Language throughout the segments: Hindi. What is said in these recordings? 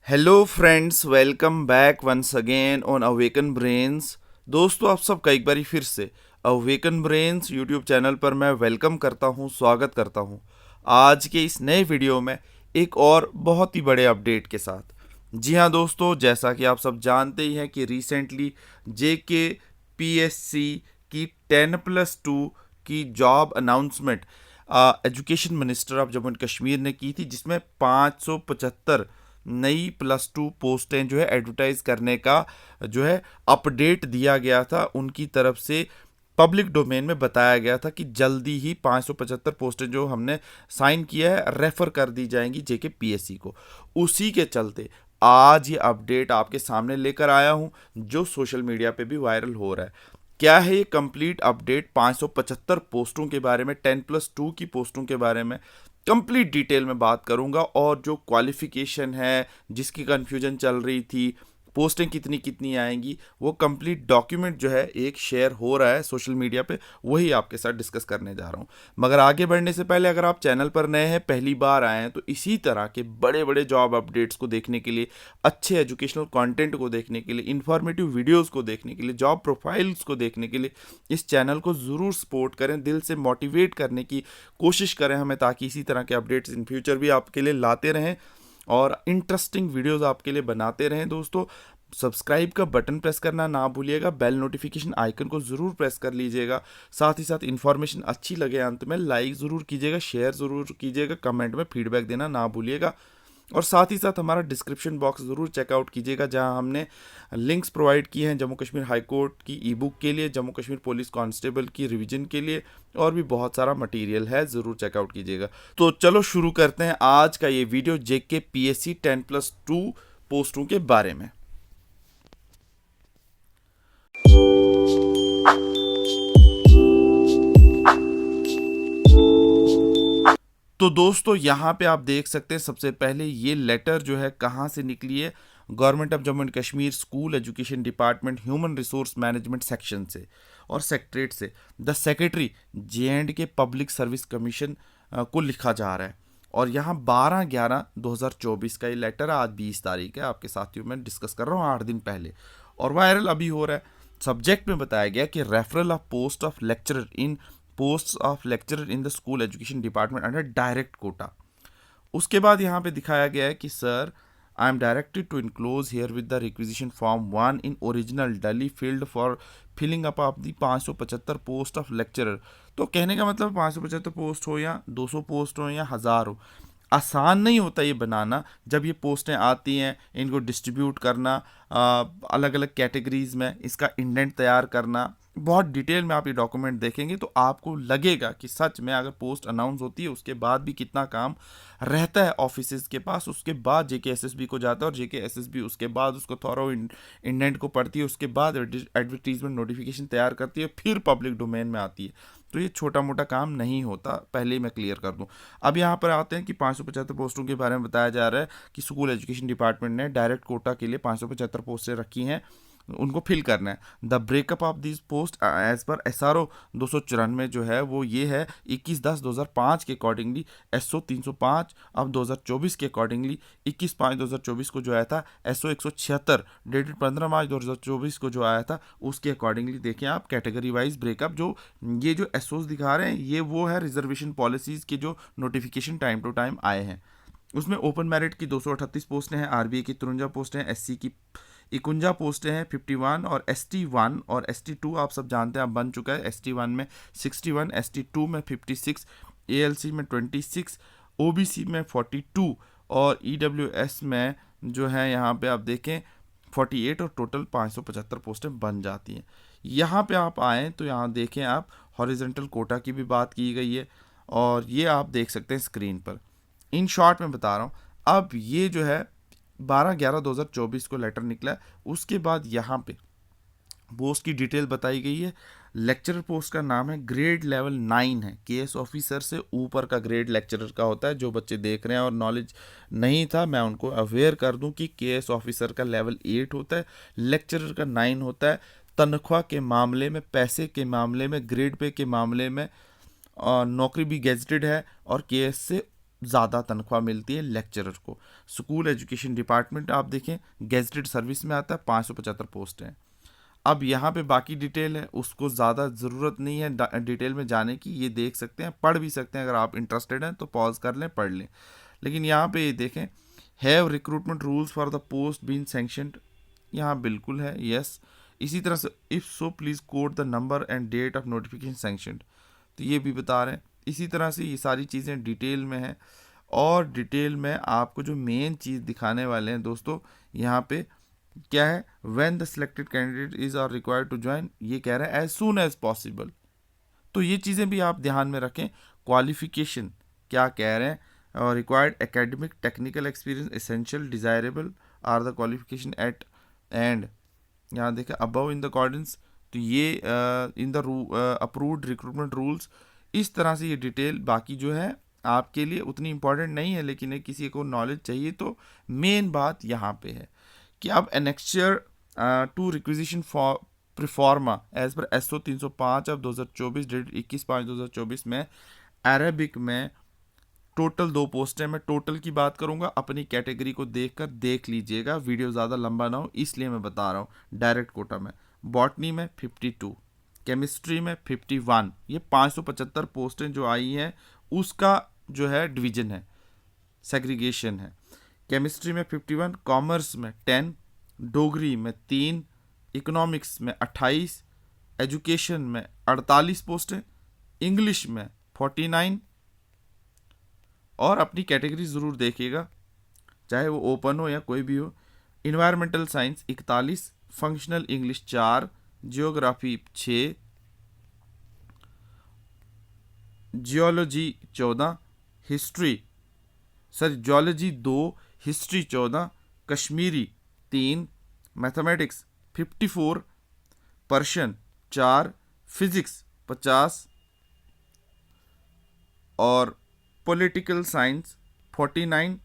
Hello friends, welcome back once again on Awaken Brains. दोस्तों, आप सबका एक बारी फिर से अवेकन ब्रेन्स यूट्यूब चैनल पर मैं वेलकम करता हूं, स्वागत करता हूं। आज के इस नए वीडियो में एक और बहुत ही बड़े अपडेट के साथ। जी हाँ दोस्तों, जैसा कि आप सब जानते ही हैं कि रिसेंटली जेके पीएससी की 10+2 की job announcement education minister of Jammu and Kashmir ने की थी, जिसमें 575 नई +2 पोस्टें जो है एडवर्टाइज करने का जो है अपडेट दिया गया था उनकी तरफ से। पब्लिक डोमेन में बताया गया था कि जल्दी ही 575 पोस्टें जो हमने साइन किया है रेफर कर दी जाएंगी जेके पीएससी को। उसी के चलते आज ये अपडेट आपके सामने लेकर आया हूं, जो सोशल मीडिया पे भी वायरल हो रहा है। क्या है ये कंप्लीट अपडेट 575 पोस्टों के बारे में, 10+2 की पोस्टों के बारे में कंप्लीट डिटेल में बात करूंगा। और जो क्वालिफिकेशन है, जिसकी कन्फ्यूजन चल रही थी, पोस्टें कितनी कितनी आएंगी, वो कंप्लीट डॉक्यूमेंट जो है एक शेयर हो रहा है सोशल मीडिया पे, वही आपके साथ डिस्कस करने जा रहा हूँ। मगर आगे बढ़ने से पहले अगर आप चैनल पर नए हैं, पहली बार आए हैं, तो इसी तरह के बड़े बड़े जॉब अपडेट्स को देखने के लिए, अच्छे एजुकेशनल कंटेंट को देखने के लिए, इंफॉर्मेटिव वीडियोस को देखने के लिए, जॉब प्रोफाइल्स को देखने के लिए इस चैनल को ज़रूर सपोर्ट करें, दिल से मोटिवेट करने की कोशिश करें हमें, ताकि इसी तरह के अपडेट्स इन फ्यूचर भी आपके लिए लाते रहें और इंटरेस्टिंग वीडियोस आपके लिए बनाते रहें। दोस्तों, सब्सक्राइब का बटन प्रेस करना ना भूलिएगा, बेल नोटिफिकेशन आइकन को ज़रूर प्रेस कर लीजिएगा। साथ ही साथ इन्फॉर्मेशन अच्छी लगे अंत में लाइक ज़रूर कीजिएगा, शेयर ज़रूर कीजिएगा, कमेंट में फीडबैक देना ना भूलिएगा। और साथ ही साथ हमारा डिस्क्रिप्शन बॉक्स ज़रूर चेकआउट कीजिएगा, जहां हमने लिंक्स प्रोवाइड किए हैं जम्मू कश्मीर हाई कोर्ट की ई बुक के लिए, जम्मू कश्मीर पुलिस कांस्टेबल की रिवीजन के लिए, और भी बहुत सारा मटेरियल है, ज़रूर चेकआउट कीजिएगा। तो चलो शुरू करते हैं आज का ये वीडियो जेके पीएससी 10+2 पोस्टों के बारे में। तो दोस्तों, यहाँ पे आप देख सकते हैं सबसे पहले ये लेटर जो है कहाँ से निकली है। Government of Jammu and Kashmir school education department human resource management section से और सेक्रेटरीट से the secretary J&K public service commission को लिखा जा रहा है। और यहाँ 12/11/2024 का ये लेटर है। आज 20 तारीख है, आपके साथियों में डिस्कस कर रहा हूँ 8 दिन पहले, और वायरल अभी हो रहा है। सब्जेक्ट में बताया गया कि referral of post of lecturer in post of lecturer in the school education department under direct quota. उसके बाद यहाँ पे दिखाया गया है कि sir, I am directed to enclose herewith the requisition form 1 in original duly filled for filling up of the 575 post of lecturer. तो कहने का मतलब 575 पोस्ट हो या 200 पोस्ट हो या 1000 हो, आसान नहीं होता ये बनाना। जब ये पोस्टें आती हैं, इनको डिस्ट्रीब्यूट करना अलग अलग कैटेगरीज में, इसका इंडेंट तैयार करना, बहुत डिटेल में आप ये डॉक्यूमेंट देखेंगे तो आपको लगेगा कि सच में अगर पोस्ट अनाउंस होती है उसके बाद भी कितना काम रहता है ऑफिसेज के पास। उसके बाद जेके एसएसबी को जाता है, और जेके एसएसबी उसके बाद उसको थॉरो इंडेंट को पढ़ती है, उसके बाद एडवर्टीजमेंट नोटिफिकेशन तैयार करती है, फिर पब्लिक डोमेन में आती है। तो ये छोटा मोटा काम नहीं होता, पहले ही मैं क्लियर कर दूं। अब यहाँ पर आते हैं कि 575 पोस्टों के बारे में बताया जा रहा है कि स्कूल एजुकेशन डिपार्टमेंट ने डायरेक्ट कोटा के लिए 575 पोस्टें रखी हैं, उनको फिल करना है। The breakup of this post as per SRO 294 जो है वो ये है 21/10/2005 के अकॉर्डिंगली, SO 305 अब 2024 के अकॉर्डिंगली, 21/5/2024 को जो आया था SO 176 डेटेड 15 मार्च 2024 को जो आया था उसके अकॉर्डिंगली। देखें आप कैटेगरी वाइज ब्रेकअप, जो ये जो SOs दिखा रहे हैं ये वो है रिजर्वेशन पॉलिसीज के जो नोटिफिकेशन टाइम टू टाइम आए हैं। उसमें ओपन मेरिट की 238 पोस्टें हैं, आरबीए की 53 पोस्टें हैं, SC की 51 पोस्टें हैं 51, और ST1 और ST2 आप सब जानते हैं अब बन चुका है। ST1 में 61, ST2 में 56, ALC में 26, OBC में 42, और EWS में जो है यहाँ पे आप देखें 48, और टोटल 575 पोस्टें बन जाती हैं। यहाँ पे आप आएँ तो यहाँ देखें आप हॉरिजेंटल कोटा की भी बात की गई है, और ये आप देख सकते हैं स्क्रीन पर। इन शॉर्ट में बता रहा हूँ। अब ये जो है 12/11/2024 को लेटर निकला है। उसके बाद यहाँ पे पोस्ट की डिटेल बताई गई है। लेक्चरर पोस्ट का नाम है, ग्रेड लेवल 9 है, केएस ऑफिसर से ऊपर का ग्रेड लेक्चरर का होता है। जो बच्चे देख रहे हैं और नॉलेज नहीं था, मैं उनको अवेयर कर दूं कि केएस ऑफिसर का लेवल 8 होता है, लेक्चरर का 9 होता है। तनख्वाह के मामले में, पैसे के मामले में, ग्रेड पे के मामले में नौकरी भी गेजेटेड है और केएस से ज़्यादा तनख्वाह मिलती है लेक्चरर को। स्कूल एजुकेशन डिपार्टमेंट आप देखें गेजेटेड सर्विस में आता है, 575 पोस्ट हैं। अब यहाँ पे बाकी डिटेल है, उसको ज़्यादा ज़रूरत नहीं है डिटेल में जाने की, ये देख सकते हैं, पढ़ भी सकते हैं, अगर आप इंटरेस्टेड हैं तो पॉज कर लें, पढ़ लें। लेकिन यहाँ पे ये देखें, have recruitment rules for the post been sanctioned, यहाँ बिल्कुल है, यस। इसी तरह से if so please quote the number and date of notification sanctioned, तो ये भी बता रहे हैं। इसी तरह से ये सारी चीज़ें डिटेल में हैं। और डिटेल में आपको जो मेन चीज़ दिखाने वाले हैं दोस्तों, यहाँ पे क्या है, when the selected candidate is are required to join, ये कह रहा है एज सून एज पॉसिबल। तो ये चीज़ें भी आप ध्यान में रखें। क्वालिफिकेशन क्या कह रहे हैं, required academic technical experience essential desirable are the qualification at end, यहाँ देखें अबव इन द अकॉर्डेंस, तो ये in the approved recruitment rules. इस तरह से ये डिटेल बाकी जो है आपके लिए उतनी इंपॉर्टेंट नहीं है, लेकिन एक किसी को नॉलेज चाहिए तो मेन बात यहाँ पे है कि अब annexure to requisition for proforma as per SO 305 अब 2024 डेट 21/5/2024 में अरेबिक में टोटल 2 पोस्टें, मैं टोटल की बात करूंगा, अपनी कैटेगरी को देखकर देख लीजिएगा, वीडियो ज़्यादा लंबा ना हो इसलिए मैं बता रहा हूँ। डायरेक्ट कोटा में बॉटनी में 52, केमिस्ट्री में 51, ये 575 पोस्टें जो आई हैं उसका जो है डिवीजन है, सेग्रीगेशन है। केमिस्ट्री में 51, कॉमर्स में 10, डोगरी में 3, इकोनॉमिक्स में 28, एजुकेशन में 48 पोस्टें, इंग्लिश में 49। और अपनी कैटेगरी ज़रूर देखिएगा, चाहे वो ओपन हो या कोई भी हो। Environmental science 41, functional English 4, geography 6, geology 14, history geology 2, history 14, Kashmiri 3, mathematics 54, Persian 4, physics 50 और political science 49,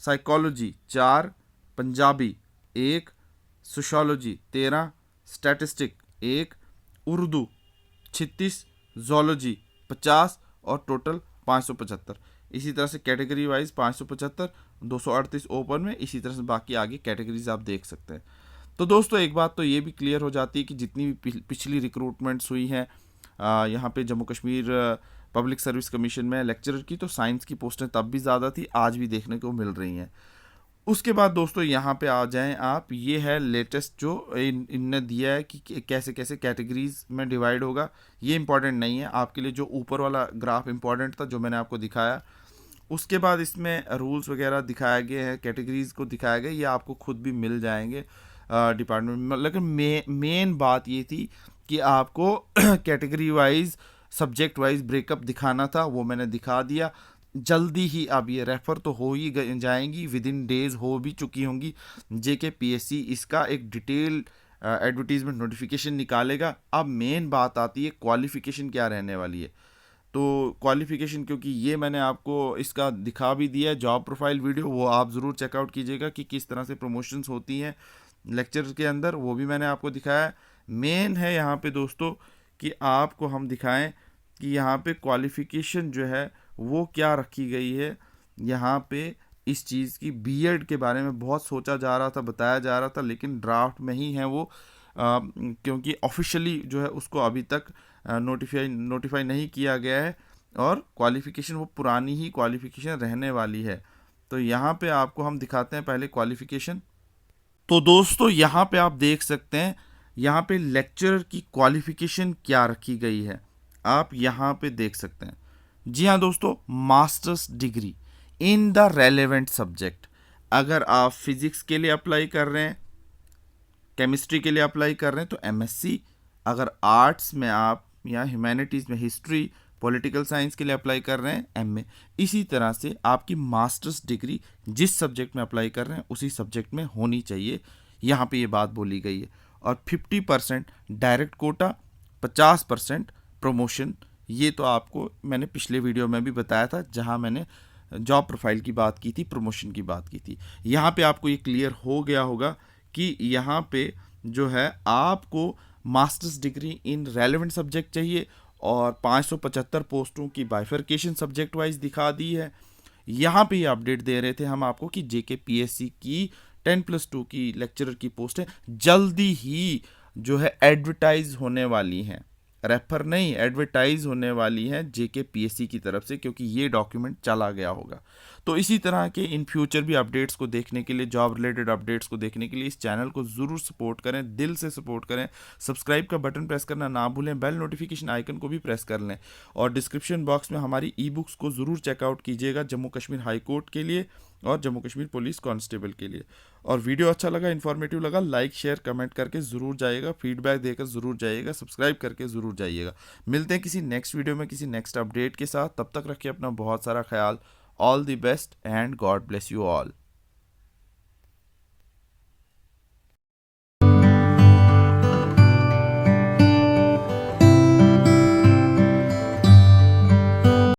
psychology 4, Punjabi 1, sociology 13, statistic 1, Urdu 36, zoology 50 और टोटल 575। इसी तरह से कैटेगरी वाइज 575, 238 ओपन में, इसी तरह से बाकी आगे कैटेगरीज आप देख सकते हैं। तो दोस्तों एक बात तो ये भी क्लियर हो जाती है कि जितनी भी पिछली रिक्रूटमेंट्स हुई हैं यहाँ पे Jammu Kashmir public service commission में लेक्चरर की, तो साइंस की पोस्टें तब भी ज़्यादा थी, आज भी देखने को मिल रही हैं। उसके बाद दोस्तों यहाँ पे आ जाएं आप, ये है लेटेस्ट जो इनने दिया है कि कैसे कैसे कैटेगरीज में डिवाइड होगा। ये इंपॉर्टेंट नहीं है आपके लिए, जो ऊपर वाला ग्राफ इंपॉर्टेंट था जो मैंने आपको दिखाया। उसके बाद इसमें रूल्स वगैरह दिखाए गए हैं, कैटेगरीज को दिखाया गया, ये आपको खुद भी मिल जाएंगे डिपार्टमेंट में। लेकिन मेन बात ये थी कि आपको category wise subject wise breakup दिखाना था, वो मैंने दिखा दिया। जल्दी ही अब ये रेफ़र तो हो ही जाएंगी, विद इन डेज हो भी चुकी होंगी। JKPSC इसका एक डिटेल एडवर्टीजमेंट नोटिफिकेशन निकालेगा। अब मेन बात आती है क्वालिफ़िकेशन क्या रहने वाली है। तो क्वालिफ़िकेशन, क्योंकि ये मैंने आपको इसका दिखा भी दिया है जॉब प्रोफाइल वीडियो, वो आप ज़रूर चेकआउट कीजिएगा कि किस तरह से प्रमोशंस होती हैं लेक्चर के अंदर, वो भी मैंने आपको दिखाया है। मेन है यहाँ पे दोस्तों कि आपको हम दिखाएं कि यहाँ पे क्वालिफ़िकेशन जो है वो क्या रखी गई है। यहाँ पे इस चीज़ की बीएड के बारे में बहुत सोचा जा रहा था, बताया जा रहा था, लेकिन ड्राफ्ट में ही है वो, क्योंकि ऑफिशियली जो है उसको अभी तक नोटिफाई नहीं किया गया है, और क्वालिफ़िकेशन वो पुरानी ही क्वालिफ़िकेशन रहने वाली है। तो यहाँ पे आपको हम दिखाते हैं पहले क्वालिफ़िकेशन। तो दोस्तों यहाँ पे आप देख सकते हैं, यहाँ पे लेक्चरर की क्वालिफ़िकेशन क्या रखी गई है, आप यहाँ पे देख सकते हैं। जी हाँ दोस्तों, masters degree in the relevant subject. अगर आप फिज़िक्स के लिए अप्लाई कर रहे हैं, केमिस्ट्री के लिए अप्लाई कर रहे हैं तो MSc, अगर आर्ट्स में आप या ह्यूमैनिटीज़ में हिस्ट्री पॉलिटिकल साइंस के लिए अप्लाई कर रहे हैं MA। इसी तरह से आपकी मास्टर्स डिग्री जिस सब्जेक्ट में अप्लाई कर रहे हैं उसी सब्जेक्ट में होनी चाहिए, यहाँ पे ये बात बोली गई है। और 50% डायरेक्ट कोटा, 50% प्रमोशन। ये तो आपको मैंने पिछले वीडियो में भी बताया था जहाँ मैंने जॉब प्रोफाइल की बात की थी, प्रमोशन की बात की थी। यहाँ पे आपको ये क्लियर हो गया होगा कि यहाँ पे जो है आपको masters degree in relevant subject चाहिए, और 575 पोस्टों की बाइफर्केशन सब्जेक्ट वाइज दिखा दी है। यहाँ पे ये अपडेट दे रहे थे हम आपको कि JKPSC की 10+2 की लेक्चरर की पोस्टें जल्दी ही जो है एडवर्टाइज होने वाली हैं, रेफर नहीं, एडवर्टाइज होने वाली है JKPSC की तरफ से, क्योंकि ये डॉक्यूमेंट चला गया होगा। तो इसी तरह के इन फ्यूचर भी अपडेट्स को देखने के लिए, जॉब रिलेटेड अपडेट्स को देखने के लिए इस चैनल को ज़रूर सपोर्ट करें, दिल से सपोर्ट करें। सब्सक्राइब का बटन प्रेस करना ना भूलें, बेल नोटिफिकेशन आइकन को भी प्रेस कर लें, और डिस्क्रिप्शन बॉक्स में हमारी ई बुक्स को ज़रूर चेकआउट कीजिएगा जम्मू कश्मीर हाई कोर्ट के लिए और जम्मू कश्मीर पुलिस कांस्टेबल के लिए। और वीडियो अच्छा लगा, इन्फॉर्मेटिव लगा, लाइक शेयर कमेंट करके ज़रूर जाइएगा, फीडबैक देकर ज़रूर जाइएगा, सब्सक्राइब करके ज़रूर जाइएगा। मिलते हैं किसी नेक्स्ट वीडियो में किसी नेक्स्ट अपडेट के साथ, तब तक रखिए अपना बहुत सारा ख्याल। All the best and God bless you all.